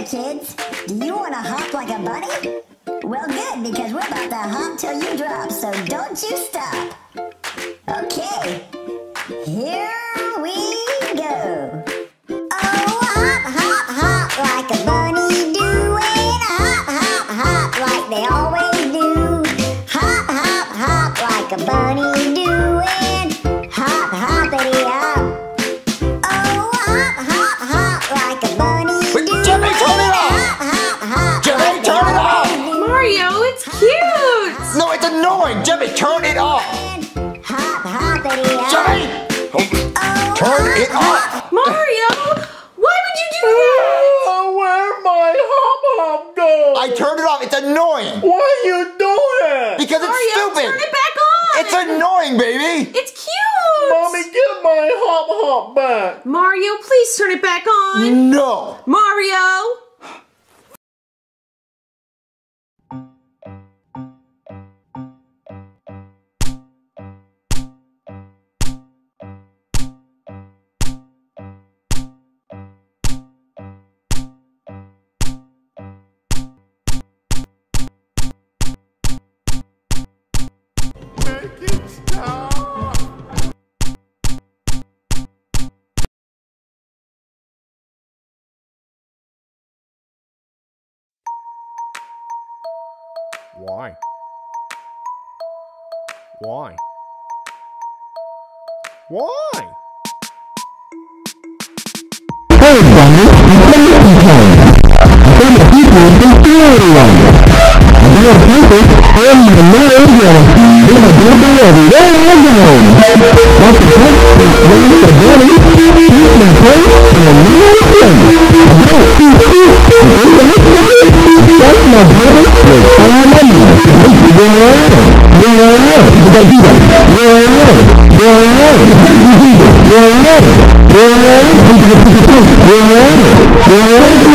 kids. Do you want to hop like a bunny? Well, good, because we're about to hop till you drop, so don't you stop. Okay, here we go. Oh, hop, hop, hop like a bunny doing. Hop, hop, hop like they always do. Hop, hop, hop like a bunny doing. Hop, hoppity hop. Oh, hop, hop, hop like a bunny doing. Jimmy, turn it off! Hop, hop, hop. Jimmy, turn it off! Mario, it's cute! No, it's annoying! Jimmy, turn it off! Hop, hoppity hop. Jimmy! Turn it off! Mario, why would you do that? Where'd my hop go? I turned it off. It's annoying. Why you doing it? Because it's Mario, stupid. turn it back on! It's annoying, baby. It's cute! Mommy, give my hop back. Mario, please turn it back on! No. Mario! Make it stop. Why? Why? Why? Hey, Bunny, you play some time. I think the people can feel everyone. I do a purpose, I'm the mayor of Yellow. Then I do the every day I'm going. That's the point, when you're a bunny, he's my place, and I'm not a friend. I don't see you, that's my brother, with all my money. Go around, you gotta do that. Go around, go around, go around, go around, go around,